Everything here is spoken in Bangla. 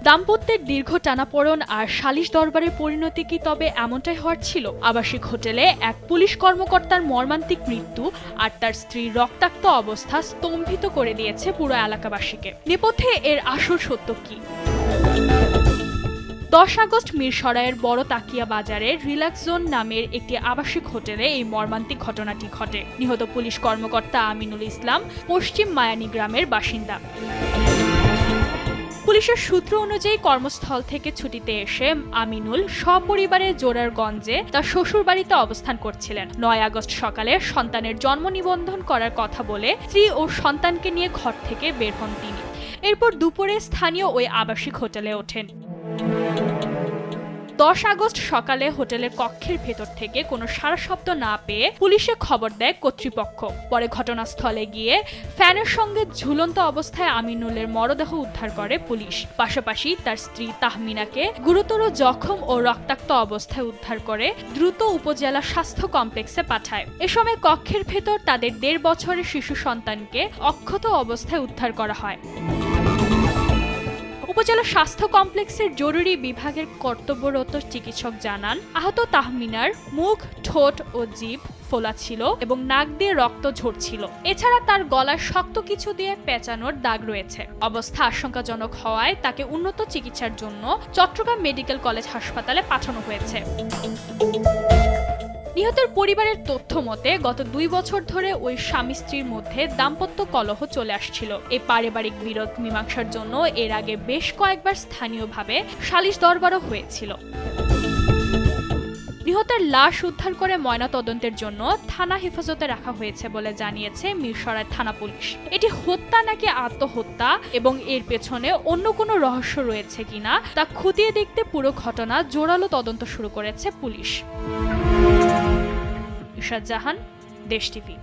দাম্পত্যের দীর্ঘ টানাপোড়েন আর সালিশ দরবারের পরিণতি কি তবে এমনটাই হওয়ার ছিল? আবাসিক হোটেলে এক পুলিশ কর্মকর্তার মর্মান্তিক মৃত্যু আর তার স্ত্রীর রক্তাক্ত অবস্থা স্তম্ভিত করে দিয়েছে পুরো এলাকাবাসীকে। নেপথ্যে এর আসল সত্য কি? 10 আগস্ট মিরসরাইয়ের বড় তাকিয়া বাজারের রিল্যাক্স জোন নামের একটি আবাসিক হোটেলে এই মর্মান্তিক ঘটনাটি ঘটে। নিহত পুলিশ কর্মকর্তা আমিনুল ইসলাম পশ্চিম মায়ানী গ্রামের বাসিন্দা। পুলিশের সূত্র অনুযায়ী কর্মস্থল থেকে ছুটিতে এসে আমিনুল সপরিবারে জোরারগঞ্জে তার শ্বশুরবাড়িতে অবস্থান করছিলেন। 9 আগস্ট সকালে সন্তানের জন্ম নিবন্ধন করার কথা বলে স্ত্রী ও সন্তানকে নিয়ে ঘর থেকে বের হন তিনি। এরপর দুপুরে স্থানীয় ওই আবাসিক হোটেলে ওঠেন। 10 আগস্ট সকালে হোটেলের কক্ষের ভেতর থেকে কোনো সাড়া শব্দ না পেয়ে পুলিশে খবর দেয় কর্তৃপক্ষ। পরে ঘটনাস্থলে গিয়ে ফ্যানের সঙ্গে ঝুলন্ত অবস্থায় আমিনুলের মরদেহ উদ্ধার করে পুলিশ। পাশাপাশি তার স্ত্রী তাহমিনাকে গুরুতর জখম ও রক্তাক্ত অবস্থায় উদ্ধার করে দ্রুত উপজেলা স্বাস্থ্য কমপ্লেক্সে পাঠায়। এ সময় কক্ষের ভেতর তাদের 1.5 বছরের শিশু সন্তানকে অক্ষত অবস্থায় উদ্ধার করা হয়। উপজেলা স্বাস্থ্য কমপ্লেক্সের জরুরি বিভাগের কর্তব্যরত চিকিৎসক জানান, আহত তাহমিনার মুখ, ঠোঁট ও জিভ ফোলা ছিল এবং নাক দিয়ে রক্ত ঝরছিল। এছাড়া তার গলায় শক্ত কিছু দিয়ে পেঁচানোর দাগ রয়েছে। অবস্থা আশঙ্কাজনক হওয়ায় তাকে উন্নত চিকিৎসার জন্য চট্টগ্রাম মেডিকেল কলেজ হাসপাতালে পাঠানো হয়েছে। নিহতের পরিবারের তথ্য মতে গত 2 বছর ধরে ওই স্বামী স্ত্রীর মধ্যে দাম্পত্য কলহ চলে আসছিল। এই পারিবারিক বিরোধ মীমাংসার জন্য এর আগে বেশ কয়েকবার স্থানীয়ভাবে সালিশ দরবারও হয়েছিল। নিহতের লাশ উদ্ধার করে ময়নাতদন্তের জন্য থানা হেফাজতে রাখা হয়েছে বলে জানিয়েছে মিরসরাই থানা পুলিশ। এটি হত্যা নাকি আত্মহত্যা এবং এর পেছনে অন্য কোনো রহস্য রয়েছে কিনা তা খতিয়ে দেখতে পুরো ঘটনা জোরালো তদন্ত শুরু করেছে পুলিশ। ইশরাত জাহান, দেশ টিভি।